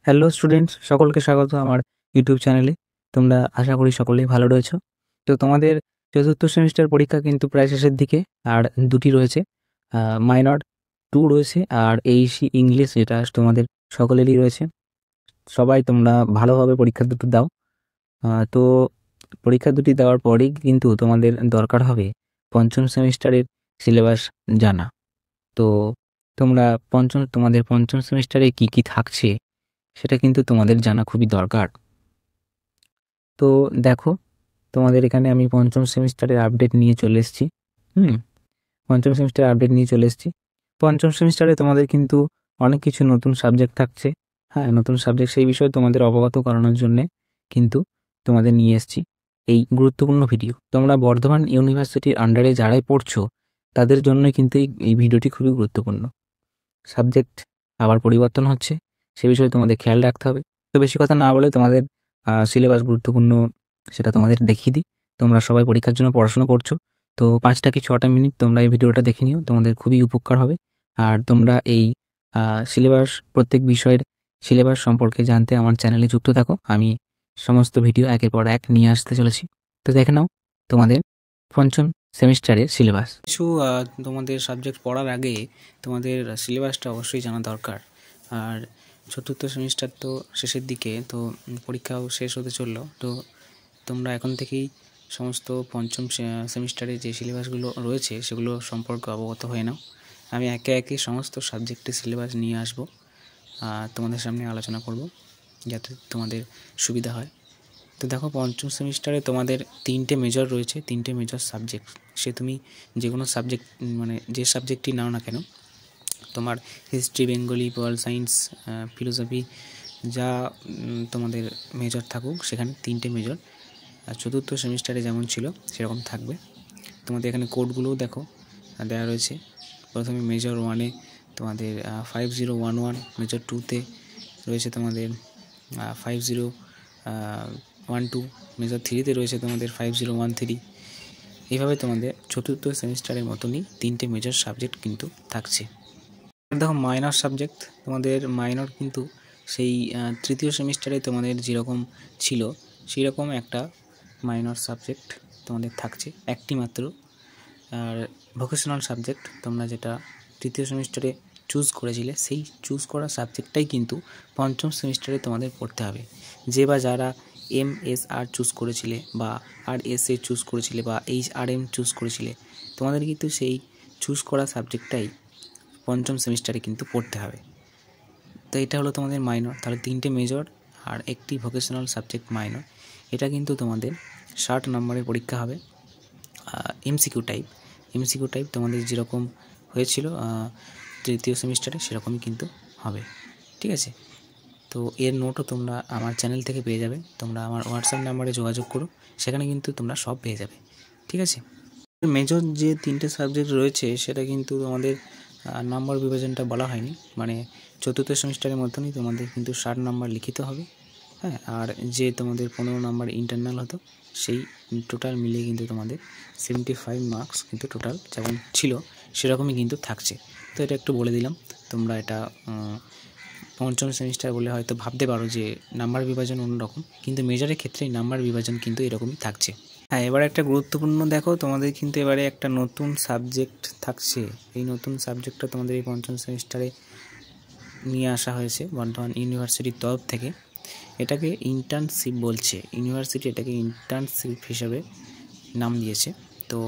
Hello students, সকলকে স্বাগত আমার ইউটিউব চ্যানেলে। তোমরা আশা করি সকলেই ভালো রয়েছো। তো তোমাদের চতুর্থ সেমিস্টার পরীক্ষা কিন্তু প্রায় শেষের দিকে, আর দুটি রয়েছে, মাইনর 2 রয়েছে আর এইসি ইংলিশ, যেটা তোমাদের সকলেরই রয়েছে। সবাই তোমরা ভালোভাবে পরীক্ষা দুটো দাও। তো পরীক্ষা দুটি দেওয়ার পরেই কিন্তু তোমাদের দরকার হবে পঞ্চম সেমিস্টারের সিলেবাস জানা। তো তোমাদের পঞ্চম সেমিস্টারে কি কি থাকছে সেটা কিন্তু তোমাদের জানা খুবই দরকার। তো দেখো, তোমাদের এখানে আমি পঞ্চম সেমিস্টারের আপডেট নিয়ে চলে এসেছি। পঞ্চম সেমিস্টারের আপডেট নিয়ে চলে এসেছি। পঞ্চম সেমিস্টারে তোমাদের কিন্তু অনেক কিছু নতুন সাবজেক্ট থাকছে। হ্যাঁ, নতুন সাবজেক্ট, সেই বিষয়ে তোমাদের অবগত করানোর জন্যে কিন্তু তোমাদের নিয়ে এসেছি এই গুরুত্বপূর্ণ ভিডিও। তোমরা বর্ধমান ইউনিভার্সিটির আন্ডারে যারাই পড়ছো তাদের জন্য কিন্তু এই ভিডিওটি খুবই গুরুত্বপূর্ণ। সাবজেক্ট আবার পরিবর্তন হচ্ছে, সে বিষয়ে তোমাদের খেয়াল রাখতে হবে। তো বেশি কথা না বলে তোমাদের সিলেবাস গুরুত্বপূর্ণ সেটা তোমাদের দেখিয়ে দিই। তোমরা সবাই পরীক্ষার জন্য পড়াশোনা করছো, তো 5টা কি 6টা মিনিট তোমরা এই ভিডিওটা দেখে নিও, তোমাদের খুবই উপকার হবে। আর তোমরা এই সিলেবাস, প্রত্যেক বিষয়ের সিলেবাস সম্পর্কে জানতে আমার চ্যানেলে যুক্ত থাকো। আমি সমস্ত ভিডিও একের পর এক নিয়ে আসতে চলেছি। তো দেখে নাও তোমাদের পঞ্চম সেমিস্টারের সিলেবাস। কিছু তোমাদের সাবজেক্ট পড়ার আগে তোমাদের সিলেবাসটা অবশ্যই জানা দরকার। আর চতুর্থ সেমিস্টার তো শেষের দিকে, তো পরীক্ষাও শেষ হতে চললো। তো তোমরা এখন থেকেই সমস্ত পঞ্চম সেমিস্টারে যে সিলেবাসগুলো রয়েছে সেগুলো সম্পর্কে অবগত হয়ে নাও। আমি একে একে সমস্ত সাবজেক্টের সিলেবাস নিয়ে আসবো, তোমাদের সামনে আলোচনা করব যাতে তোমাদের সুবিধা হয়। তো দেখো, পঞ্চম সেমিস্টারে তোমাদের 3টে মেজর রয়েছে, 3টে মেজর সাবজেক্ট। সে তুমি যে কোনো সাবজেক্ট, মানে যে সাবজেক্টই নাও না কেন, তোমার history, Bengali, pol science, philosophy, যা তোমাদের মেজর থাকুক, সেখানে 3টে মেজর চতুর্থ সেমিস্টারে যেমন ছিল সেরকম থাকবে। তোমাদের এখানে কোডগুলোও দেখো দেওয়া রয়েছে। প্রথমে মেজর 1-এ তোমাদের 5011, মেজর 2-তে রয়েছে তোমাদের 5012, মেজর 3-তে রয়েছে তোমাদের 5013। এইভাবে তোমাদের চতুর্থ সেমিস্টারের মতনই 3টে মেজর সাবজেক্ট কিন্তু থাকছে। দেখো, মাইনর সাবজেক্ট, তোমাদের মাইনর কিন্তু সেই তৃতীয় সেমিস্টারে তোমাদের যেরকম ছিল সেই রকম একটা মাইনর সাবজেক্ট তোমাদের থাকছে, একটি মাত্র। আর ভোকেশনাল সাবজেক্ট তোমরা যেটা তৃতীয় সেমিস্টারে চুজ করেছিলে, সেই চুজ করা সাবজেক্টটাই কিন্তু পঞ্চম সেমিস্টারে তোমাদের পড়তে হবে। যে বা যারা MSR চুজ করেছিলে, বা RSA চুজ করেছিলে, বা HRM চুজ করেছিলে, তোমাদের কিন্তু সেই চুজ করা সাবজেক্টটাই পঞ্চম সেমিস্টারে কিন্তু পড়তে হবে। তো এটা হলো তোমাদের মাইনর। তাহলে 3টে মেজর আর একটি ভোকেশনাল সাবজেক্ট মাইনর। এটা কিন্তু তোমাদের 60 নম্বরের পরীক্ষা হবে, MCQ টাইপ তোমাদের যেরকম হয়েছিল তৃতীয় সেমিস্টারে সেরকমই কিন্তু হবে। ঠিক আছে? তো এর নোটও তোমরা আমার চ্যানেল থেকে পেয়ে যাবে। তোমরা আমার হোয়াটসঅ্যাপ নাম্বারে যোগাযোগ করো, সেখানে কিন্তু তোমরা সব পেয়ে যাবে। ঠিক আছে? মেজর যে 3টে সাবজেক্ট রয়েছে সেটা কিন্তু তোমাদের নাম্বার বিভাজনটা বলা হয়নি, মানে চতুর্থ সেমিস্টারের মতনই তোমাদের কিন্তু 60 নাম্বার লিখিত হবে। হ্যাঁ, আর যে তোমাদের 15 নাম্বার ইন্টারনাল হতো, সেই টোটাল মিলিয়ে কিন্তু তোমাদের 75 মার্কস কিন্তু টোটাল যেমন ছিল সেরকমই কিন্তু থাকছে। তো এটা একটু বলে দিলাম। তোমরা এটা পঞ্চম সেমিস্টার বলে হয়তো ভাবতে পারো যে নাম্বার বিভাজন অন্যরকম, কিন্তু মেজরের ক্ষেত্রে নাম্বার বিভাজন কিন্তু এরকমই থাকছে। হ্যাঁ, এবারে একটা গুরুত্বপূর্ণ দেখো, তোমাদের কিন্তু এবারে একটা নতুন সাবজেক্ট থাকছে। এই নতুন সাবজেক্টটা তোমাদের এই পঞ্চম সেমিস্টারে নিয়ে আসা হয়েছে বর্ধমান ইউনিভার্সিটির তরফ থেকে। এটাকে ইন্টার্নশিপ বলছে, ইউনিভার্সিটি এটাকে ইন্টার্নশিপ হিসাবে নাম দিয়েছে। তো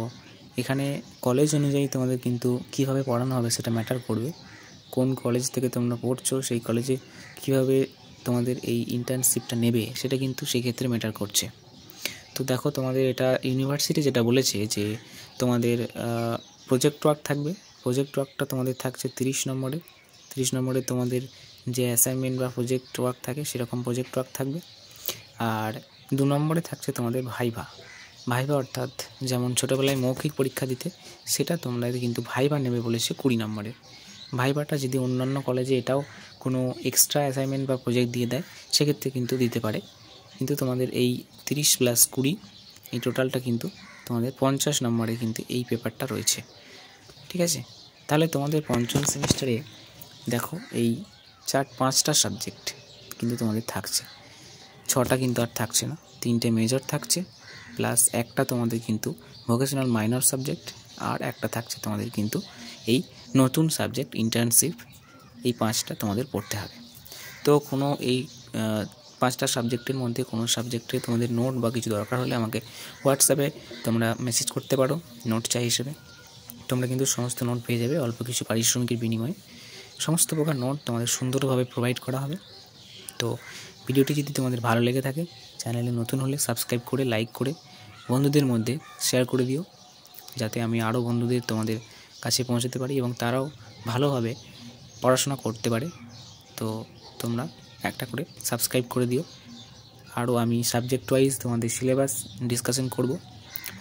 এখানে কলেজ অনুযায়ী তোমাদের কিন্তু কীভাবে পড়ানো হবে সেটা ম্যাটার করবে। কোন কলেজ থেকে তোমরা পড়ছো, সেই কলেজে কীভাবে তোমাদের এই ইন্টার্নশিপটা নেবে সেটা কিন্তু সেক্ষেত্রে ম্যাটার করছে। তো দেখো, তোমাদের এটা ইউনিভার্সিটি যেটা বলেছে যে তোমাদের প্রজেক্ট ওয়ার্ক থাকবে। প্রজেক্ট ওয়ার্কটা তোমাদের থাকছে 30 নম্বরে। 30 নম্বরে তোমাদের যে অ্যাসাইনমেন্ট বা প্রজেক্ট ওয়ার্ক থাকে সেরকম প্রজেক্ট ওয়ার্ক থাকবে। আর 2 নম্বরে থাকছে তোমাদের ভাইভা। অর্থাৎ যেমন ছোটোবেলায় মৌখিক পরীক্ষা দিতে, সেটা তোমরা কিন্তু ভাইভা নেবে বলেছে 20 নম্বরের। ভাইভাটা যদি অন্যান্য কলেজে এটাও কোনো এক্সট্রা অ্যাসাইনমেন্ট বা প্রজেক্ট দিয়ে দেয়, সেক্ষেত্রে কিন্তু দিতে পারে। কিন্তু তোমাদের এই 30 + 20, এই টোটালটা কিন্তু তোমাদের 50 নম্বরে কিন্তু এই পেপারটা রয়েছে। ঠিক আছে? তাহলে তোমাদের পঞ্চম সেমিস্টারে দেখো এই 4-5টা সাবজেক্ট, কিন্তু তোমাদের থাকছে, 6টা কিন্তু আর থাকছে না, 3টে মেজর থাকছে প্লাস একটা তোমাদের কিন্তু ভোকেশনাল মাইনর সাবজেক্ট, আর একটা থাকছে তোমাদের কিন্তু এই নতুন সাবজেক্ট ইন্টার্নশিপ। এই 5টা তোমাদের পড়তে হবে। তো কোনো এই 5টা সাবজেক্টের মধ্যে কোনো সাবজেক্টে তোমাদের নোট বা কিছু দরকার হলে আমাকে হোয়াটসঅ্যাপে তোমরা মেসেজ করতে পারো নোট চাই হিসেবে। তোমরা কিন্তু সমস্ত নোট পেয়ে যাবে অল্প কিছু পারিশ্রমিকের বিনিময়ে। সমস্ত প্রকার নোট তোমাদের সুন্দরভাবে প্রোভাইড করা হবে। তো ভিডিওটি যদি তোমাদের ভালো লেগে থাকে, চ্যানেলে নতুন হলে সাবস্ক্রাইব করে লাইক করে বন্ধুদের মধ্যে শেয়ার করে দিও, যাতে আমি আরও বন্ধুদের তোমাদের কাছে পৌঁছাতে পারি এবং তারাও ভালোভাবে পড়াশোনা করতে পারে। তো তোমরা একটা করে সাবস্ক্রাইব করে দিও। আরও আমি সাবজেক্ট ওয়াইজ তোমাদের সিলেবাস ডিসকাশন করব।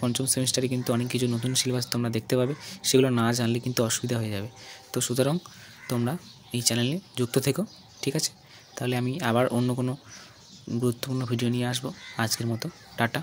পঞ্চম সেমিস্টারে কিন্তু অনেক কিছু নতুন সিলেবাস তোমরা দেখতে পাবে, সেগুলো না জানলে কিন্তু অসুবিধা হয়ে যাবে। তো সুতরাং তোমরা এই চ্যানেলে যুক্ত থেকো, ঠিক আছে? তাহলে আমি আবার অন্য কোনো গুরুত্বপূর্ণ ভিডিও নিয়ে আসবো। আজকের মতো টাটা।